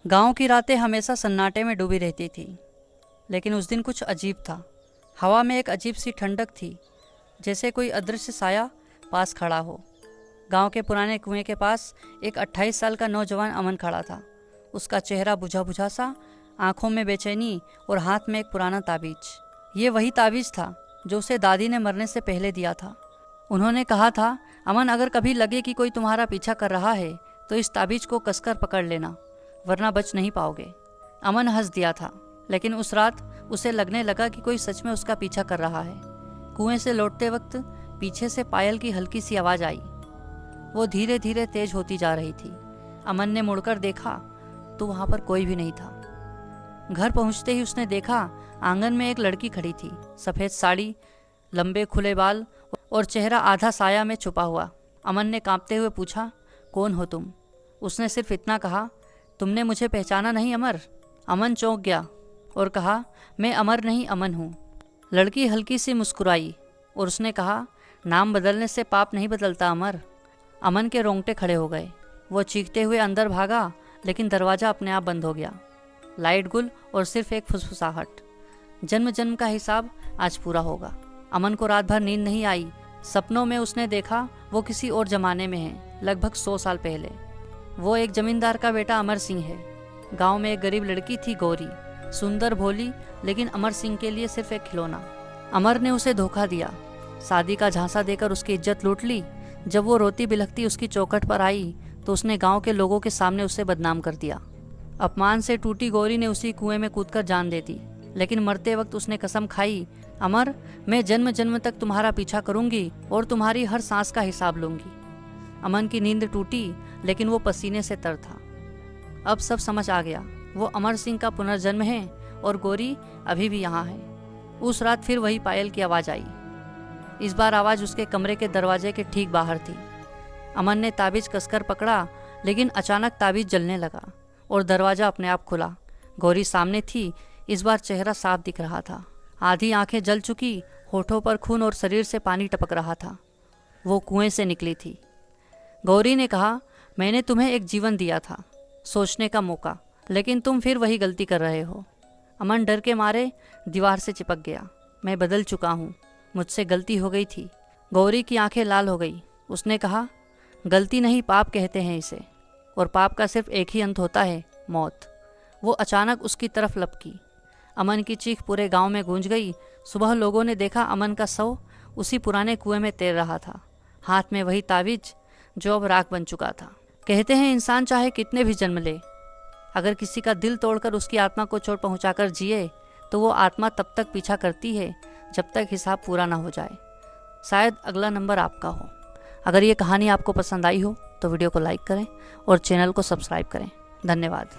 गांव की रातें हमेशा सन्नाटे में डूबी रहती थी, लेकिन उस दिन कुछ अजीब था। हवा में एक अजीब सी ठंडक थी, जैसे कोई अदृश्य साया पास खड़ा हो। गांव के पुराने कुएं के पास एक 28 साल का नौजवान अमन खड़ा था। उसका चेहरा बुझा बुझा सा, आंखों में बेचैनी और हाथ में एक पुराना ताबीज। ये वही ताबीज था जो उसे दादी ने मरने से पहले दिया था। उन्होंने कहा था, अमन, अगर कभी लगे कि कोई तुम्हारा पीछा कर रहा है तो इस ताबीज को कसकर पकड़ लेना, वरना बच नहीं पाओगे। अमन हंस दिया था, लेकिन उस रात उसे लगने लगा कि कोई सच में उसका पीछा कर रहा है। कुएं से लौटते वक्त पीछे से पायल की हल्की सी आवाज़ आई। वो धीरे धीरे तेज होती जा रही थी। अमन ने मुड़कर देखा तो वहाँ पर कोई भी नहीं था। घर पहुँचते ही उसने देखा आंगन में एक लड़की खड़ी थी, सफ़ेद साड़ी, लंबे खुले बाल और चेहरा आधा साया में छुपा हुआ। अमन ने कांपते हुए पूछा, कौन हो तुम? उसने सिर्फ इतना कहा, तुमने मुझे पहचाना नहीं अमर? अमन चौंक गया और कहा, मैं अमर नहीं, अमन हूँ। लड़की हल्की सी मुस्कुराई और उसने कहा, नाम बदलने से पाप नहीं बदलता अमर। अमन के रोंगटे खड़े हो गए। वो चीखते हुए अंदर भागा, लेकिन दरवाज़ा अपने आप बंद हो गया। लाइट गुल और सिर्फ एक फुसफुसाहट। जन्म जन्म का हिसाब आज पूरा होगा। अमन को रात भर नींद नहीं आई। सपनों में उसने देखा वो किसी और जमाने में है, लगभग 100 साल पहले। वो एक जमींदार का बेटा अमर सिंह है। गांव में एक गरीब लड़की थी, गौरी, सुंदर भोली, लेकिन अमर सिंह के लिए सिर्फ एक खिलौना। अमर ने उसे धोखा दिया, शादी का झांसा देकर उसकी इज्जत लूट ली। जब वो रोती बिलखती उसकी चौखट पर आई तो उसने गांव के लोगों के सामने उसे बदनाम कर दिया। अपमान से टूटी गौरी ने उसी कुएं में कूदकर जान दे दी, लेकिन मरते वक्त उसने कसम खाई, अमर, मैं जन्म जन्म तक तुम्हारा पीछा करूंगी और तुम्हारी हर सांस का हिसाब लूंगी। अमन की नींद टूटी, लेकिन वो पसीने से तर था। अब सब समझ आ गया, वो अमर सिंह का पुनर्जन्म है और गौरी अभी भी यहाँ है। उस रात फिर वही पायल की आवाज़ आई। इस बार आवाज़ उसके कमरे के दरवाजे के ठीक बाहर थी। अमन ने ताबीज कसकर पकड़ा, लेकिन अचानक ताबीज जलने लगा और दरवाज़ा अपने आप खुला। गौरी सामने थी। इस बार चेहरा साफ दिख रहा था। आधी आंखें जल चुकी, होठों पर खून और शरीर से पानी टपक रहा था। वो कुएं से निकली थी। गौरी ने कहा, मैंने तुम्हें एक जीवन दिया था, सोचने का मौका, लेकिन तुम फिर वही गलती कर रहे हो। अमन डर के मारे दीवार से चिपक गया। मैं बदल चुका हूँ, मुझसे गलती हो गई थी। गौरी की आंखें लाल हो गई। उसने कहा, गलती नहीं, पाप कहते हैं इसे, और पाप का सिर्फ एक ही अंत होता है, मौत। वो अचानक उसकी तरफ लपकी। अमन की चीख पूरे गांव में गूंज गई। सुबह लोगों ने देखा अमन का शव उसी पुराने कुएं में तैर रहा था, हाथ में वही ताबीज जो अब राख बन चुका था। कहते हैं इंसान चाहे कितने भी जन्म ले, अगर किसी का दिल तोड़कर उसकी आत्मा को चोट पहुंचाकर जिए तो वो आत्मा तब तक पीछा करती है जब तक हिसाब पूरा ना हो जाए। शायद अगला नंबर आपका हो। अगर ये कहानी आपको पसंद आई हो तो वीडियो को लाइक करें और चैनल को सब्सक्राइब करें। धन्यवाद।